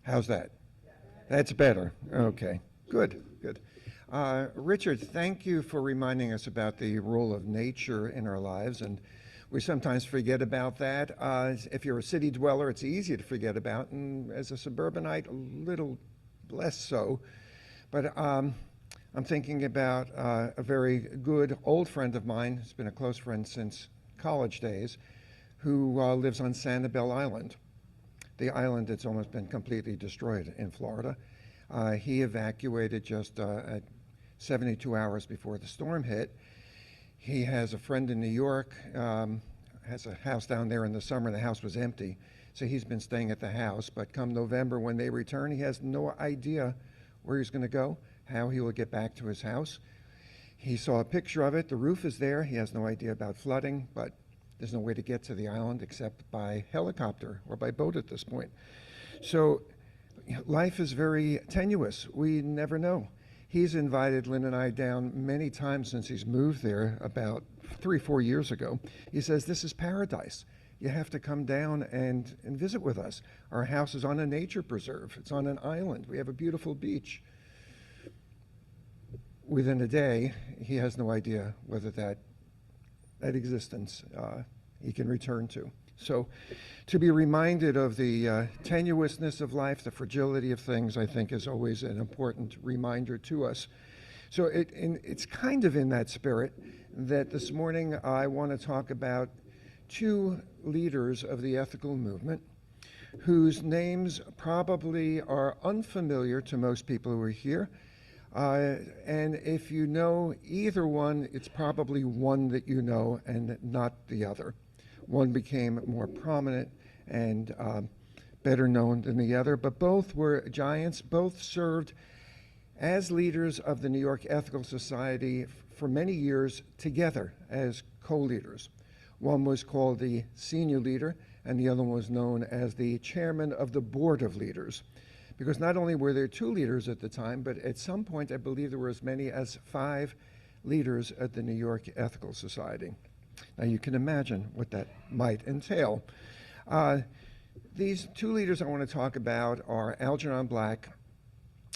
How's that? That's better. Okay, good, good. Richard, thank you for reminding us about the role of nature in our lives, and we sometimes forget about that. If you're a city dweller, it's easy to forget about, and as a suburbanite, a little less so. But I'm thinking about a very good old friend of mine, who's been a close friend since college days, who lives on Sanibel Island, the island that's almost been completely destroyed in Florida. He evacuated just at 72 hours before the storm hit. He has a friend in New York, has a house down there in the summer. The house was empty, so he's been staying at the house. But come November, when they return, he has no idea where he's going to go, how he will get back to his house. He saw a picture of it. The roof is there. He has no idea about flooding, but there's no way to get to the island except by helicopter or by boat at this point. So life is very tenuous. We never know. He's invited Lynn and I down many times since he's moved there about 3 or 4 years ago. He says, this is paradise. You have to come down and visit with us. Our house is on a nature preserve. It's on an island. We have a beautiful beach. Within a day, he has no idea whether that existence he can return to. So to be reminded of the tenuousness of life, the fragility of things, I think is always an important reminder to us. So it's kind of in that spirit that this morning I want to talk about two leaders of the ethical movement whose names probably are unfamiliar to most people who are here. And if you know either one, it's probably one that you know and not the other. One became more prominent and better known than the other, but both were giants. Both served as leaders of the New York Ethical Society for many years together as co-leaders. One was called the senior leader, and the other one was known as the chairman of the board of leaders. Because not only were there two leaders at the time, but at some point I believe there were as many as 5 leaders at the New York Ethical Society. Now you can imagine what that might entail. These two leaders I want to talk about are Algernon Black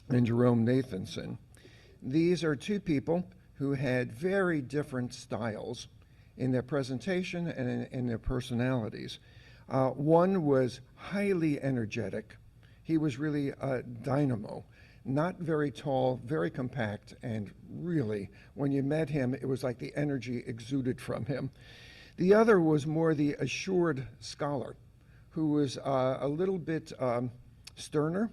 and Jerome Nathanson. These are two people who had very different styles in their presentation and in their personalities. One was highly energetic. He was really a dynamo, not very tall, very compact, and really, when you met him, it was like the energy exuded from him. The other was more the assured scholar, who was a little bit sterner.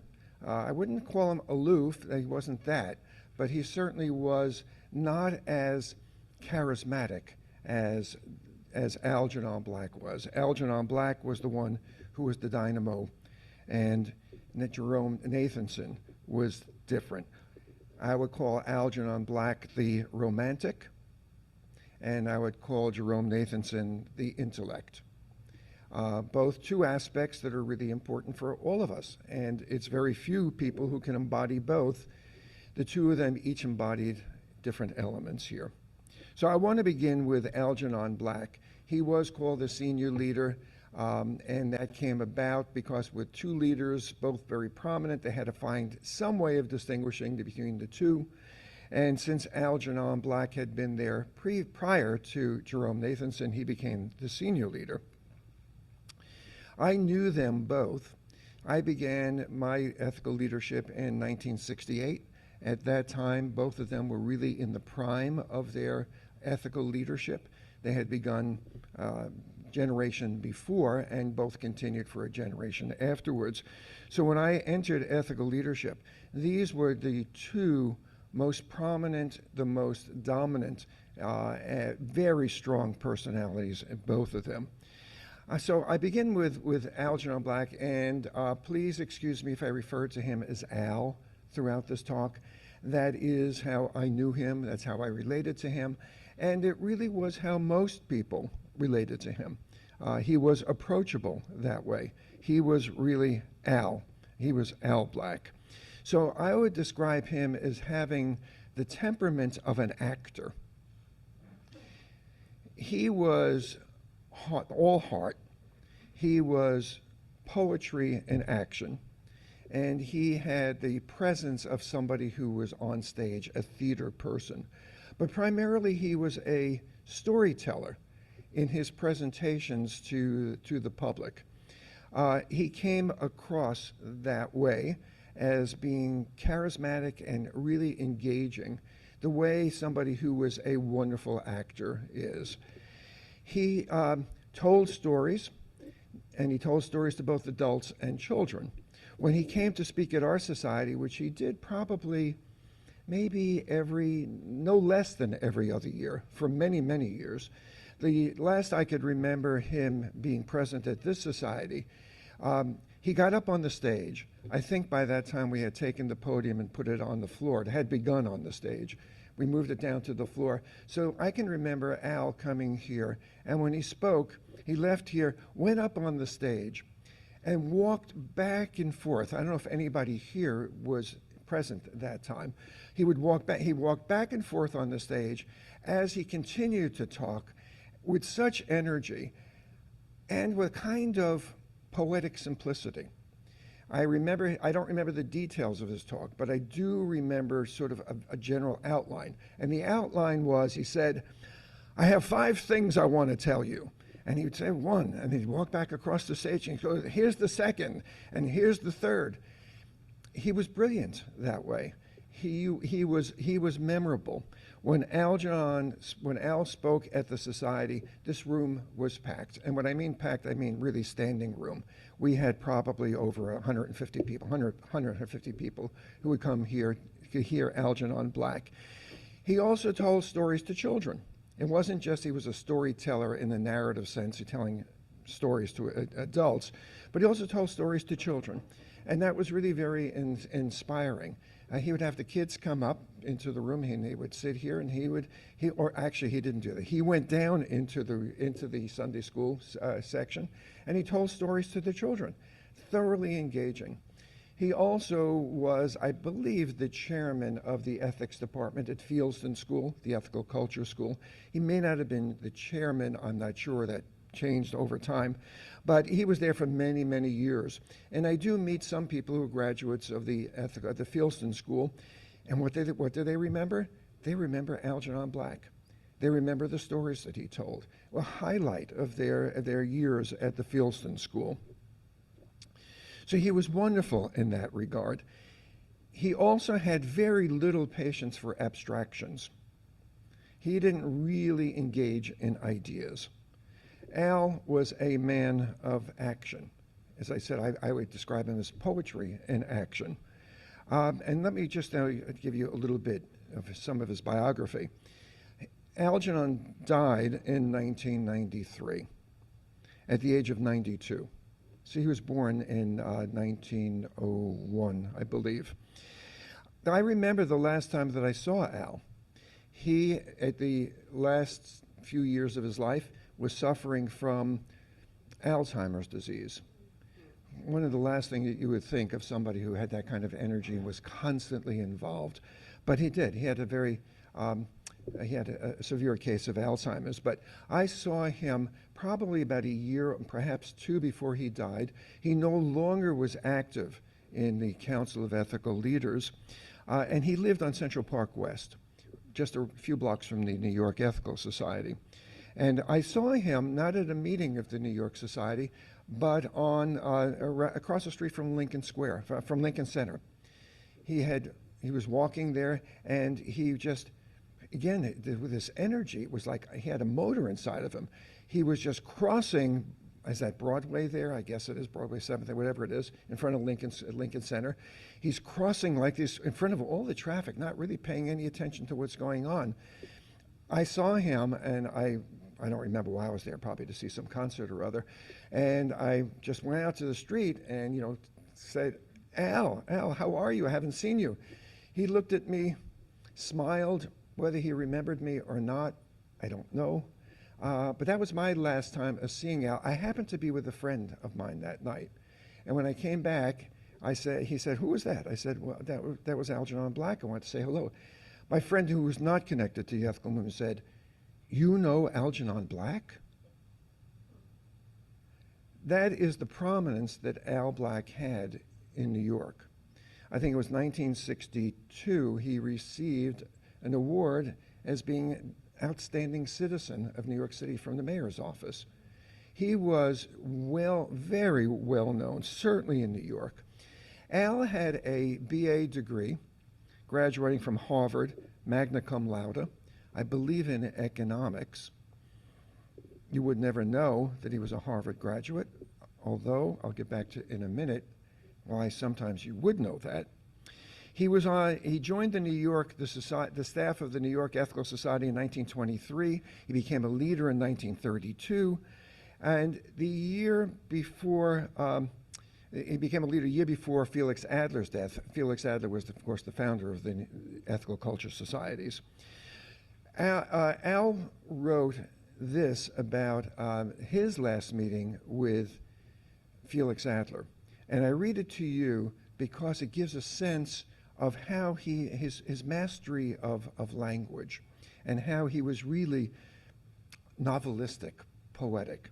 I wouldn't call him aloof, he wasn't that, but he certainly was not as charismatic as Algernon Black was. Algernon Black was the one who was the dynamo, and Jerome Nathanson was different. I would call Algernon Black the romantic, and I would call Jerome Nathanson the intellect. Both two aspects that are really important for all of us, and it's very few people who can embody both. The two of them each embodied different elements here. So I want to begin with Algernon Black. He was called the senior leader. And that came about because with two leaders, both very prominent, they had to find some way of distinguishing between the two. And since Algernon Black had been there prior to Jerome Nathanson, he became the senior leader. I knew them both. I began my ethical leadership in 1968. At that time, both of them were really in the prime of their ethical leadership. They had begun generation before, and both continued for a generation afterwards. So when I entered ethical leadership, these were the two most prominent, the most dominant, very strong personalities, both of them. So I begin with Algernon Black, and please excuse me if I refer to him as Al throughout this talk. That is how I knew him, that's how I related to him, and it really was how most people related to him. He was approachable that way. He was really Al. He was Al Black. So I would describe him as having the temperament of an actor. He was all heart. He was poetry in action. and he had the presence of somebody who was on stage, a theater person. But primarily, he was a storyteller in his presentations to the public. He came across that way as being charismatic and really engaging, the way somebody who was a wonderful actor is. He told stories, and he told stories to both adults and children. When he came to speak at our society, which he did probably maybe no less than every other year for many, many years, the last I could remember him being present at this society, he got up on the stage. I think by that time we had taken the podium and put it on the floor. It had begun on the stage. We moved it down to the floor. So I can remember Al coming here, and when he spoke, he left here, went up on the stage, and walked back and forth. I don't know if anybody here was present at that time. He walked back and forth on the stage as he continued to talk with such energy and with kind of poetic simplicity. I don't remember the details of his talk, but I do remember sort of a general outline. And the outline was, he said, "I have 5 things I want to tell you." And he would say 1, and he'd walk back across the stage and go, "Here's the 2nd, and here's the 3rd. He was brilliant that way. He was memorable. When Al spoke at the society, this room was packed. And when I mean packed, I mean really standing room. We had probably over 150 people, 150 people who would come here to hear Algernon Black. He also told stories to children. It wasn't just he was a storyteller in the narrative sense, telling stories to adults, but he also told stories to children. And that was really very inspiring. He would have the kids come up into the room, and they would sit here, and he didn't do that. He went down into the Sunday school section, and he told stories to the children, thoroughly engaging. He also was, I believe, the chairman of the ethics department at Fieldston School, the ethical culture school. He may not have been the chairman, I'm not sure, that changed over time, but he was there for many, many years. And I do meet some people who are graduates of the Fieldston School, and what do they remember? They remember Algernon Black. They remember the stories that he told. A highlight of their years at the Fieldston School. So he was wonderful in that regard. He also had very little patience for abstractions. He didn't really engage in ideas. Al was a man of action. As I said, I would describe him as poetry in action. And let me just now give you a little bit of some of his biography. Algernon died in 1993 at the age of 92. So he was born in 1901, I believe. I remember the last time that I saw Al. He, at the last few years of his life, was suffering from Alzheimer's disease. One of the last things that you would think of somebody who had that kind of energy and was constantly involved. But he did. He had a severe case of Alzheimer's. But I saw him probably about a year, perhaps 2 before he died. He no longer was active in the Council of Ethical Leaders, and he lived on Central Park West, just a few blocks from the New York Ethical Society. And I saw him not at a meeting of the New York Society, but on across the street from Lincoln Square, from Lincoln Center. He was walking there, and he just, again, with this energy, it was like he had a motor inside of him. He was just crossing, is that Broadway there? I guess it is Broadway 7th, or whatever it is, in front of Lincoln Center. He's crossing like this in front of all the traffic, not really paying any attention to what's going on. I saw him, and I don't remember why I was there, probably to see some concert or other. And I just went out to the street and, said, Al, how are you? I haven't seen you. He looked at me, smiled. Whether he remembered me or not, I don't know. But that was my last time of seeing Al. I happened to be with a friend of mine that night. And when I came back, he said, "Who was that?" I said, "Well, that was Algernon Black. I wanted to say hello." My friend, who was not connected to the ethical movement, said, "You know Algernon Black?" That is the prominence that Al Black had in New York. I think it was 1962 he received an award as being outstanding citizen of New York City from the mayor's office. He was very well known, certainly in New York. Al had a BA degree, graduating from Harvard, magna cum laude, I believe in economics. You would never know that he was a Harvard graduate, although I'll get back to in a minute why sometimes you would know that. He joined the staff of the New York Ethical Society in 1923. He became a leader in 1932. And the year before, he became a leader a year before Felix Adler's death. Felix Adler was, of course, the founder of the Ethical Culture Societies. Al wrote this about his last meeting with Felix Adler. And I read it to you because it gives a sense of how his mastery of language and how he was really novelistic, poetic.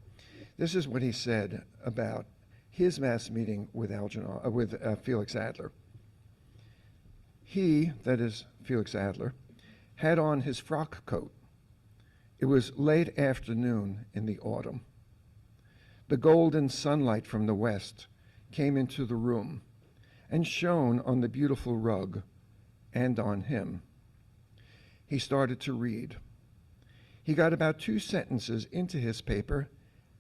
This is what he said about his mass meeting with Felix Adler. He, that is Felix Adler, had on his frock coat. It was late afternoon in the autumn. The golden sunlight from the west came into the room and shone on the beautiful rug and on him. He started to read. He got about 2 sentences into his paper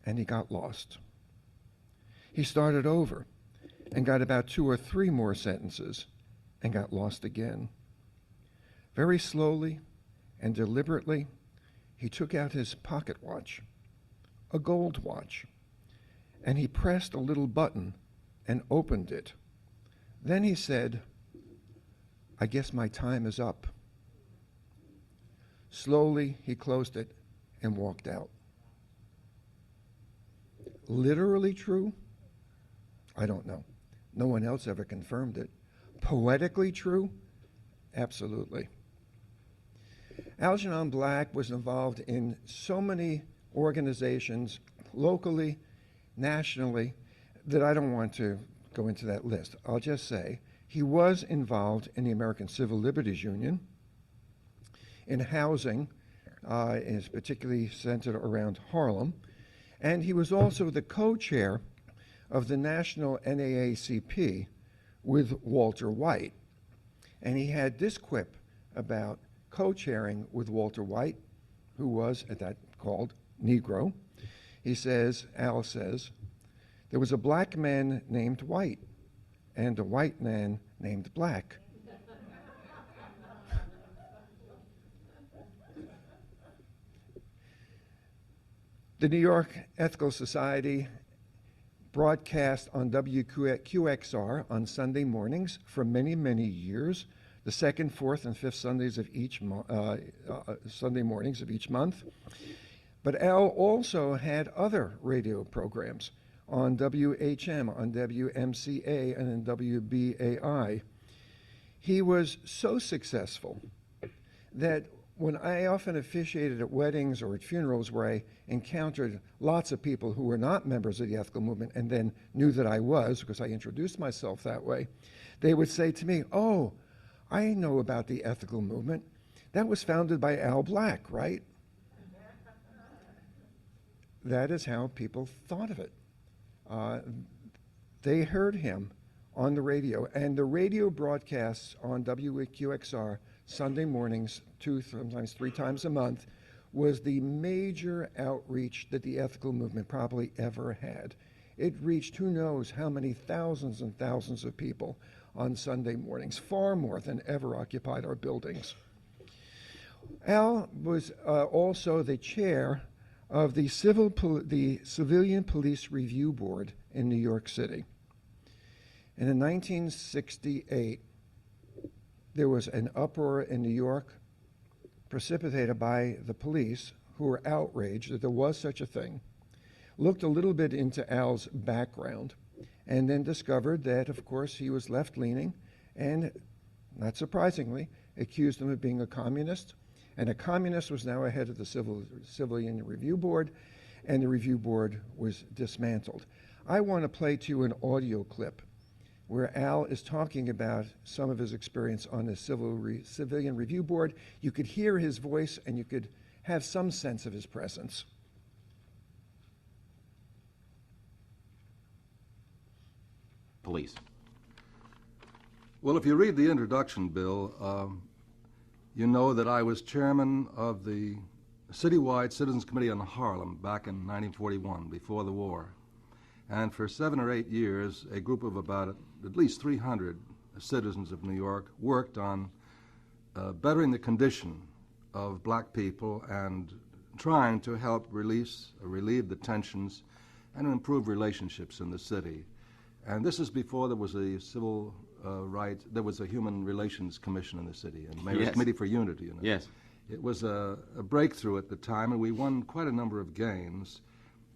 and he got lost. He started over and got about 2 or 3 more sentences and got lost again. Very slowly and deliberately, he took out his pocket watch, a gold watch, and he pressed a little button and opened it. Then he said, "I guess my time is up." Slowly, he closed it and walked out. Literally true? I don't know. No one else ever confirmed it. Poetically true? Absolutely. Algernon Black was involved in so many organizations, locally, nationally, that I don't want to go into that list. I'll just say he was involved in the American Civil Liberties Union, in housing, is particularly centered around Harlem, and he was also the co-chair of the National NAACP with Walter White. And he had this quip about co-chairing with Walter White, who was at that called Negro. He says, Al says, there was a black man named White and a white man named Black. The New York Ethical Society broadcast on WQXR on Sunday mornings for many, many years, the second, fourth, and fifth Sundays of each Sunday mornings of each month. But Al also had other radio programs on WHM, on WMCA, and in WBAI. He was so successful that when I often officiated at weddings or at funerals where I encountered lots of people who were not members of the ethical movement and then knew that I was, because I introduced myself that way, they would say to me, "Oh, I know about the ethical movement. That was founded by Al Black, right?" That is how people thought of it. They heard him on the radio, and the radio broadcasts on WQXR Sunday mornings, 2, sometimes 3 times a month, was the major outreach that the ethical movement probably ever had. It reached who knows how many thousands and thousands of people on Sunday mornings, far more than ever occupied our buildings. Al was also the chair of the Civilian Police Review Board in New York City. And in 1968, there was an uproar in New York precipitated by the police, who were outraged that there was such a thing, looked a little bit into Al's background, and then discovered that, of course, he was left-leaning, and, not surprisingly, accused him of being a communist. And a communist was now ahead of the Civilian Review Board, and the review board was dismantled. I want to play to you an audio clip where Al is talking about some of his experience on the Civilian Review Board. You could hear his voice and you could have some sense of his presence. Police. Well, if you read the introduction, Bill, you know that I was chairman of the Citywide Citizens Committee on Harlem back in 1941, before the war. And for 7 or 8 years, a group of about at least 300 citizens of New York worked on bettering the condition of black people and trying to help relieve the tensions and improve relationships in the city. And this is before there was a civil rights, there was a Human Relations Commission in the city, and Mayor's Committee for Unity. You know. Yes. It was a breakthrough at the time, and we won quite a number of gains,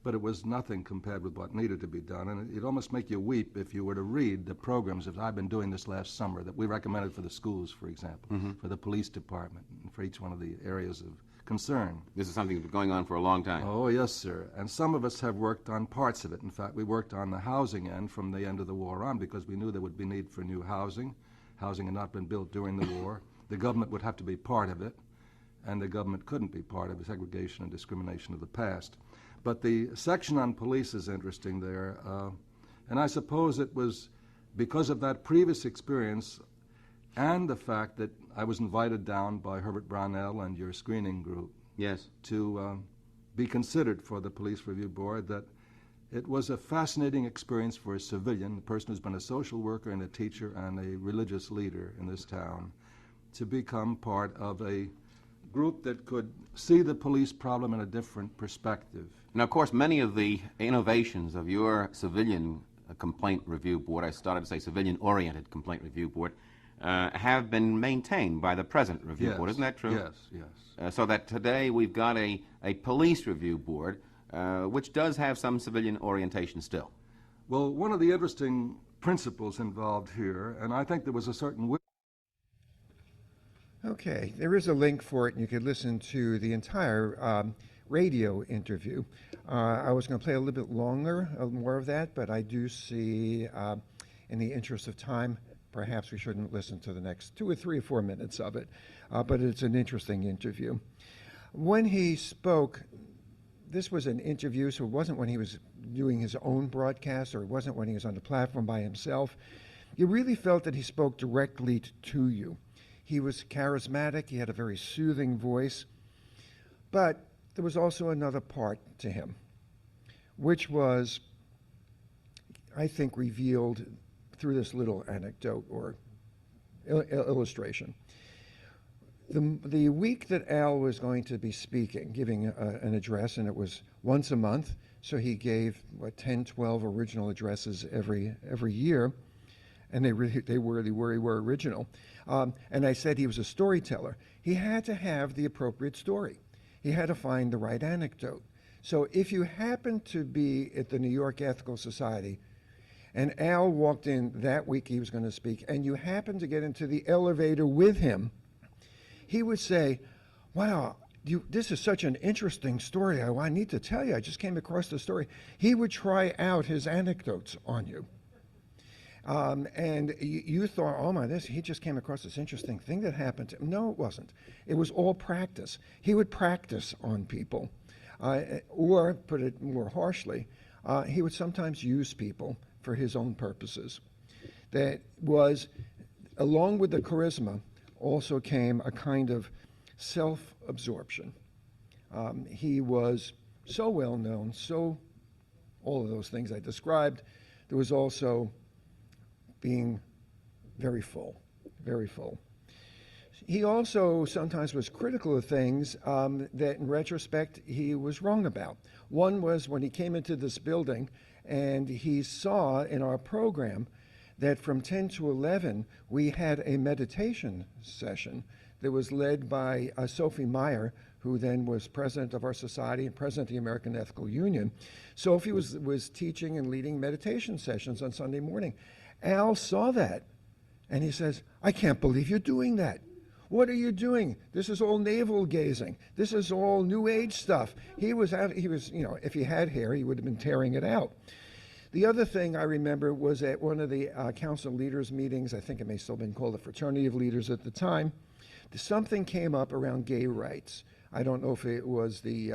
but it was nothing compared with what needed to be done. And it'd almost make you weep if you were to read the programs that I've been doing this last summer that we recommended for the schools, for example, for the police department, and for each one of the areas of concern. This is something that's been going on for a long time. Oh, yes, sir. And some of us have worked on parts of it. In fact, we worked on the housing end from the end of the war on because we knew there would be need for new housing. Housing had not been built during the war. The government would have to be part of it, and the government couldn't be part of the segregation and discrimination of the past. But the section on police is interesting there, and I suppose it was because of that previous experience and the fact that I was invited down by Herbert Brownell and your screening group to be considered for the Police Review Board, that it was a fascinating experience for a civilian, a person who's been a social worker and a teacher and a religious leader in this town, to become part of a group that could see the police problem in a different perspective. Now, of course, many of the innovations of your civilian complaint review board, I started to say civilian-oriented complaint review board, have been maintained by the present review board. Isn't that true? Yes, yes. So that today we've got a police review board, which does have some civilian orientation still. Well, one of the interesting principles involved here, and I think there was a certain... Okay, there is a link for it, and you could listen to the entire radio interview. I was going to play a little bit longer, more of that, but I do see, in the interest of time, perhaps we shouldn't listen to the next 2 or 3 or 4 minutes of it, but it's an interesting interview. When he spoke, this was an interview, so it wasn't when he was doing his own broadcast, or it wasn't when he was on the platform by himself. You really felt that he spoke directly to you. He was charismatic, he had a very soothing voice, but there was also another part to him, which was, I think, revealed through this little anecdote or illustration. The week that Al was going to be speaking, giving an address, and it was once a month, so he gave, 10, 12 original addresses every year, and they really were original. And I said he was a storyteller. He had to have the appropriate story. He had to find the right anecdote. So if you happened to be at the New York Ethical Society, and Al walked in that week he was going to speak, and you happened to get into the elevator with him, he would say, wow, this is such an interesting story. I need to tell you, I just came across the story. He would try out his anecdotes on you. And you thought, oh my, he just came across this interesting thing that happened to him. No, it wasn't. It was all practice. He would practice on people. Or, put it more harshly, he would sometimes use people for his own purposes. That was, along with the charisma, also came a kind of self-absorption. He was so well known, so all of those things I described. There was also being very full, very full. He also sometimes was critical of things that in retrospect he was wrong about. One was when he came into this building and he saw in our program that from 10 to 11 we had a meditation session that was led by Sophie Meyer, who then was president of our society and president of the American Ethical Union. Sophie was teaching and leading meditation sessions on Sunday morning. Al saw that, and he says, I can't believe you're doing that. What are you doing? This is all navel gazing. This is all New Age stuff. He was, if he had hair, he would have been tearing it out. The other thing I remember was at one of the council leaders meetings, I think it may still have been called the Fraternity of Leaders at the time, something came up around gay rights. I don't know if it was the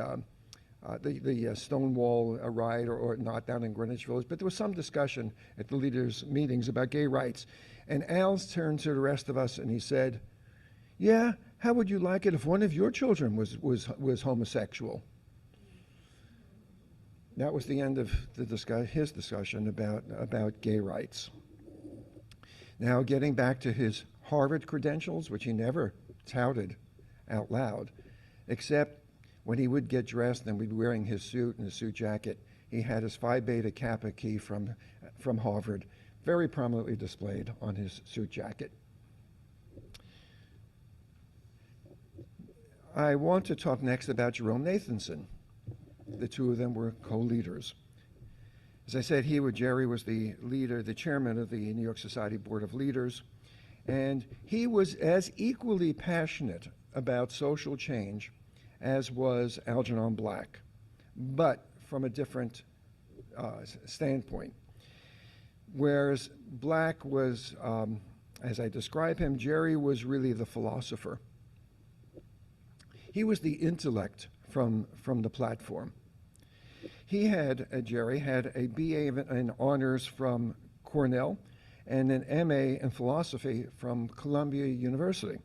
Stonewall riot or not down in Greenwich Village, but there was some discussion at the leaders' meetings about gay rights. And Al turned to the rest of us and he said, "Yeah, how would you like it if one of your children was homosexual?" That was the end of his discussion about gay rights. Now, getting back to his Harvard credentials, which he never touted out loud, except when he would get dressed and would be wearing his suit and his suit jacket, he had his Phi Beta Kappa key from Harvard very prominently displayed on his suit jacket. I want to talk next about Jerome Nathanson. The two of them were co-leaders. As I said, Jerry was the leader, the chairman of the New York Society Board of Leaders, and he was as equally passionate about social change as was Algernon Black, but from a different standpoint. Whereas Black was, as I describe him, Jerry was really the philosopher. He was the intellect from the platform. Jerry had a BA in honors from Cornell and an MA in philosophy from Columbia University.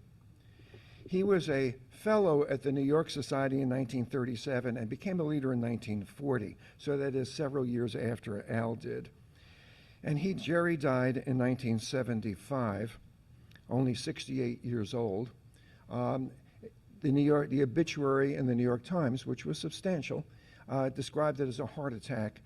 He was a fellow at the New York Society in 1937 and became a leader in 1940, so that is several years after Al did. And Jerry died in 1975, only 68 years old. The obituary in the New York Times, which was substantial, described it as a heart attack.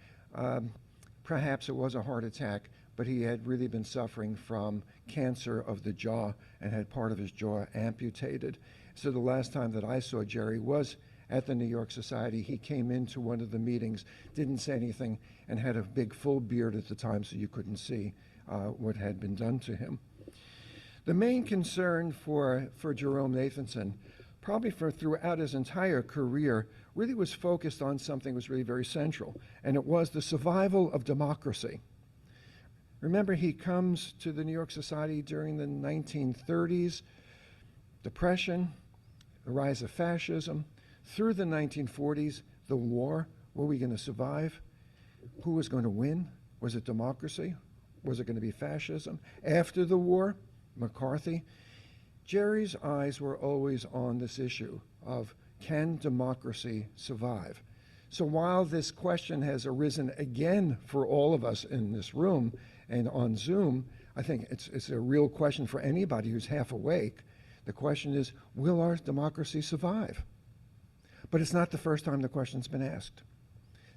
Perhaps it was a heart attack, but he had really been suffering from cancer of the jaw and had part of his jaw amputated. So the last time that I saw Jerry was at the New York Society. He came into one of the meetings, didn't say anything, and had a big full beard at the time so you couldn't see what had been done to him. The main concern for Jerome Nathanson, probably throughout his entire career, really was focused on something that was really very central, and it was the survival of democracy. Remember, he comes to the New York Society during the 1930s, Depression, the rise of fascism. Through the 1940s, the war. Were we going to survive? Who was going to win? Was it democracy? Was it going to be fascism? After the war, McCarthy. Jerry's eyes were always on this issue of, can democracy survive? So while this question has arisen again for all of us in this room and on Zoom, I think it's a real question for anybody who's half awake. The question is, will our democracy survive? But it's not the first time the question's been asked.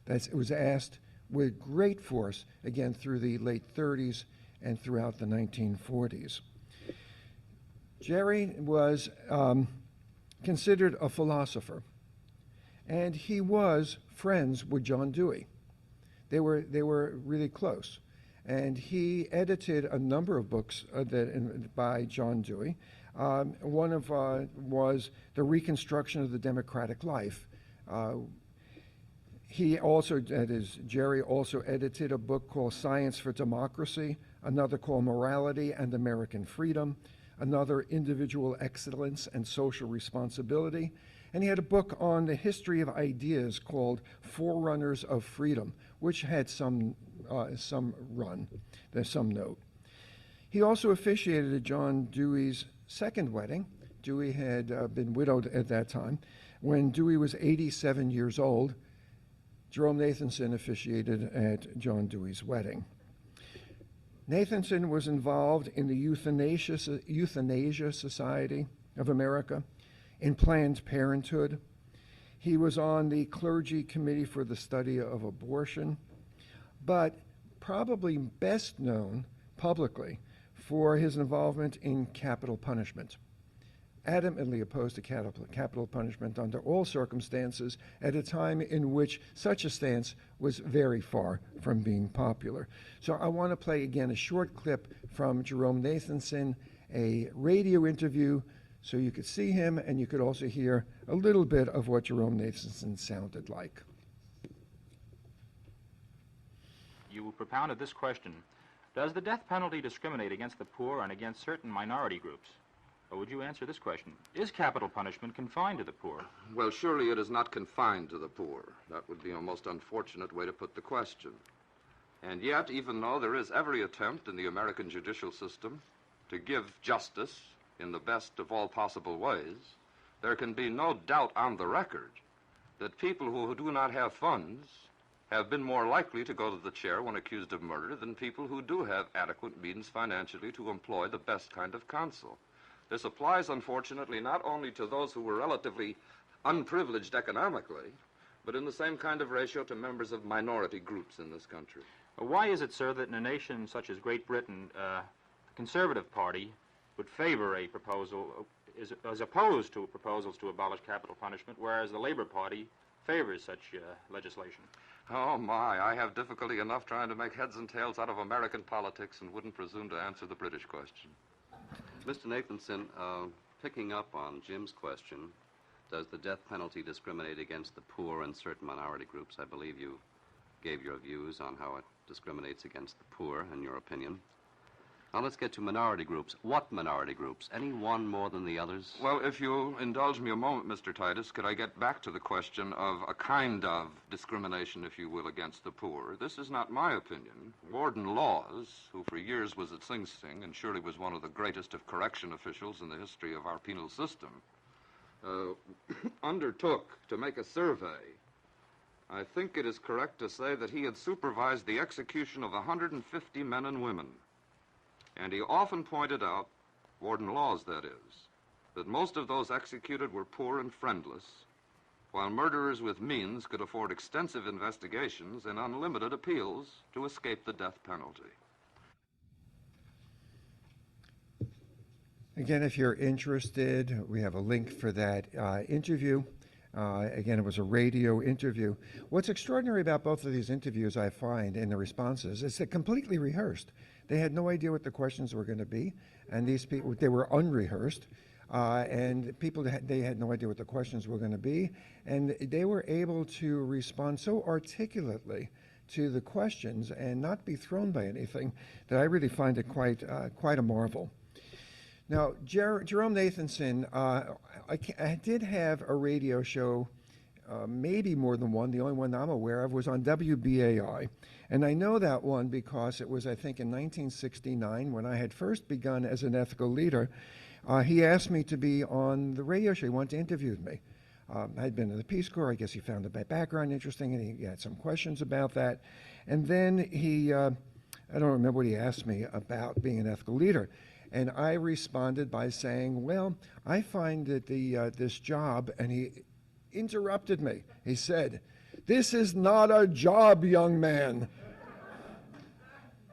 It was asked with great force, again, through the late 30s and throughout the 1940s. Jerry was considered a philosopher, and he was friends with John Dewey. They were really close, and he edited a number of books by John Dewey. One was The Reconstruction of the Democratic Life. Jerry also edited a book called Science for Democracy, another called Morality and American Freedom, another Individual Excellence and Social Responsibility, and he had a book on the history of ideas called Forerunners of Freedom, which had some note. He also officiated at John Dewey's second wedding. Dewey had been widowed at that time. When Dewey was 87 years old, Jerome Nathanson officiated at John Dewey's wedding. Nathanson was involved in the Euthanasia Society of America, in Planned Parenthood. He was on the clergy committee for the study of abortion, but probably best known publicly for his involvement in capital punishment. Adamantly opposed to capital punishment under all circumstances at a time in which such a stance was very far from being popular. So I want to play again a short clip from Jerome Nathanson, a radio interview, so you could see him and you could also hear a little bit of what Jerome Nathanson sounded like. you propounded this question: does the death penalty discriminate against the poor and against certain minority groups? Or would you answer this question: is capital punishment confined to the poor? Well, surely it is not confined to the poor. That would be a most unfortunate way to put the question. And yet, even though there is every attempt in the American judicial system to give justice in the best of all possible ways, there can be no doubt on the record that people who do not have funds have been more likely to go to the chair when accused of murder than people who do have adequate means financially to employ the best kind of counsel. This applies, unfortunately, not only to those who were relatively unprivileged economically, but in the same kind of ratio to members of minority groups in this country. Why is it, sir, that in a nation such as Great Britain, the Conservative Party would favor a proposal as opposed to proposals to abolish capital punishment, whereas the Labor Party favors such legislation? Oh, my, I have difficulty enough trying to make heads and tails out of American politics and wouldn't presume to answer the British question. Mr. Nathanson, picking up on Jim's question, does the death penalty discriminate against the poor and certain minority groups? I believe you gave your views on how it discriminates against the poor, in your opinion. Now let's get to minority groups. What minority groups? Any one more than the others? Well, if you'll indulge me a moment, Mr. Titus, could I get back to the question of a kind of discrimination, if you will, against the poor? This is not my opinion. Warden Laws, who for years was at Sing Sing and surely was one of the greatest of correction officials in the history of our penal system, undertook to make a survey. I think it is correct to say that he had supervised the execution of 150 men and women. And he often pointed out, Warden Laws that is, that most of those executed were poor and friendless, while murderers with means could afford extensive investigations and unlimited appeals to escape the death penalty. Again, if you're interested, we have a link for that interview. Again, it was a radio interview. What's extraordinary about both of these interviews, I find, in the responses, is they're completely rehearsed. They had no idea what the questions were going to be, and these people, they were unrehearsed, and people, they had no idea what the questions were going to be, and they were able to respond so articulately to the questions and not be thrown by anything that I really find it quite a marvel. Now, Jerome Nathanson, I did have a radio show, maybe more than one. The only one I'm aware of was on WBAI. And I know that one because it was, I think, in 1969 when I had first begun as an ethical leader. He asked me to be on the radio show. He wanted to interview me. I had been in the Peace Corps. I guess he found my background interesting, and he had some questions about that. And then I don't remember what he asked me about being an ethical leader. And I responded by saying, well, I find that this job, and he interrupted me. He said, "This is not a job, young man."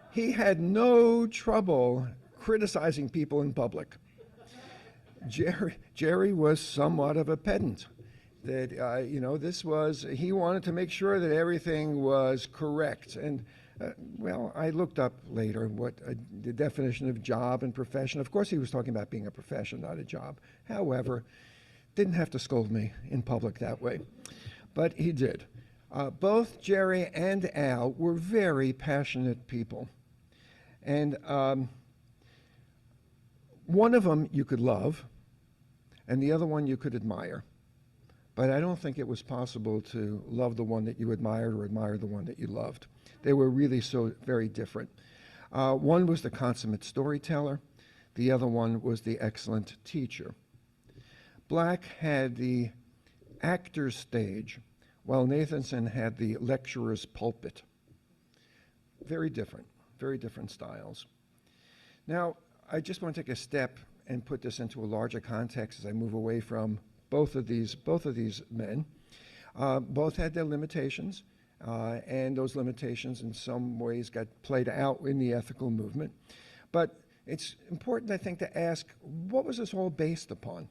He had no trouble criticizing people in public. Jerry was somewhat of a pedant. That, he wanted to make sure that everything was correct. And well, I looked up later what the definition of job and profession. Of course, he was talking about being a profession, not a job. However, didn't have to scold me in public that way, but he did. Both Jerry and Al were very passionate people, and one of them you could love, and the other one you could admire. But I don't think it was possible to love the one that you admired or admire the one that you loved. They were really so very different. One was the consummate storyteller. The other one was the excellent teacher. Black had the actor's stage, while Nathanson had the lecturer's pulpit. Very different styles. Now, I just want to take a step and put this into a larger context as I move away from both of these men. Both had their limitations, and those limitations in some ways got played out in the ethical movement. But it's important, I think, to ask, what was this all based upon?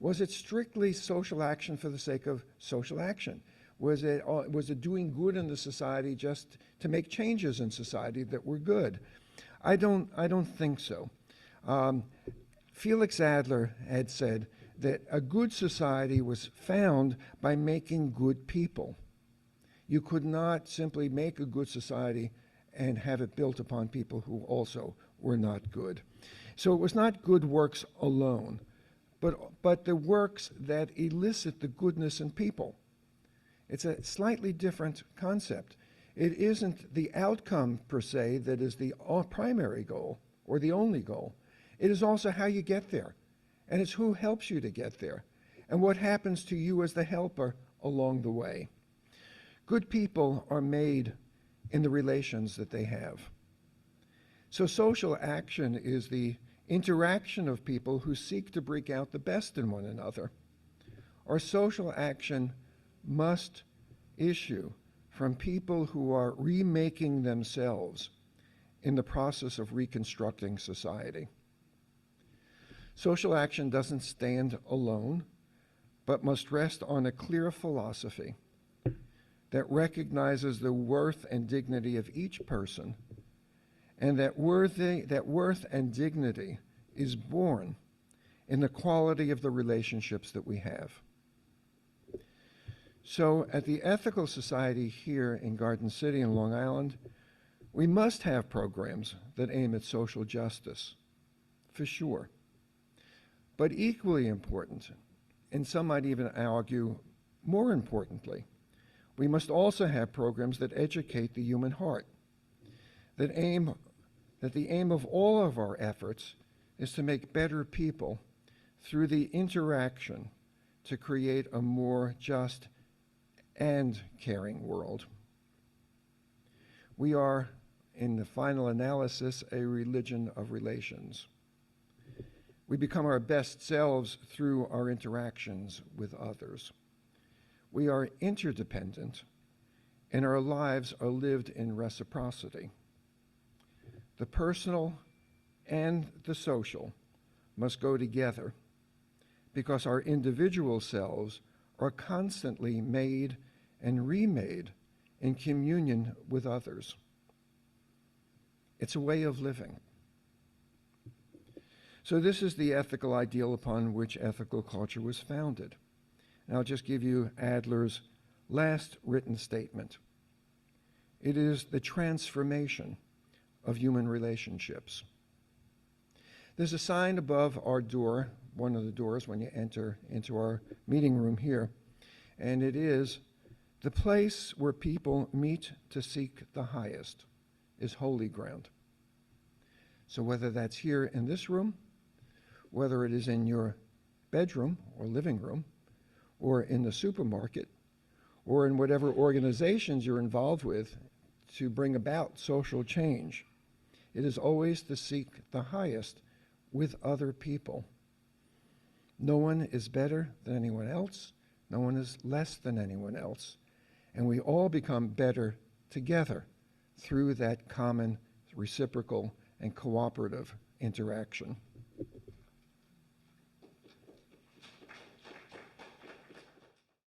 Was it strictly social action for the sake of social action? Was it doing good in the society just to make changes in society that were good? I don't think so. Felix Adler had said that a good society was found by making good people. You could not simply make a good society and have it built upon people who also were not good. So it was not good works alone, but the works that elicit the goodness in people. It's a slightly different concept. It isn't the outcome per se that is the primary goal or the only goal. It is also how you get there, and it's who helps you to get there, and what happens to you as the helper along the way. Good people are made in the relations that they have. So social action is the interaction of people who seek to bring out the best in one another. Our social action must issue from people who are remaking themselves in the process of reconstructing society. Social action doesn't stand alone, but must rest on a clear philosophy that recognizes the worth and dignity of each person, and that worth and dignity is born in the quality of the relationships that we have. So at the Ethical Society here in Garden City in Long Island, we must have programs that aim at social justice, for sure. But equally important, and some might even argue more importantly, we must also have programs that educate the human heart, that the aim of all of our efforts is to make better people through the interaction to create a more just and caring world. We are, in the final analysis, a religion of relations. We become our best selves through our interactions with others. We are interdependent, and our lives are lived in reciprocity. The personal and the social must go together because our individual selves are constantly made and remade in communion with others. It's a way of living. So this is the ethical ideal upon which ethical culture was founded. And I'll just give you Adler's last written statement. It is the transformation of human relationships. There's a sign above our door, one of the doors when you enter into our meeting room here, and it is, the place where people meet to seek the highest is holy ground. So whether that's here in this room, whether it is in your bedroom or living room, or in the supermarket, or in whatever organizations you're involved with to bring about social change, it is always to seek the highest with other people. No one is better than anyone else. No one is less than anyone else. And we all become better together through that common, reciprocal, and cooperative interaction.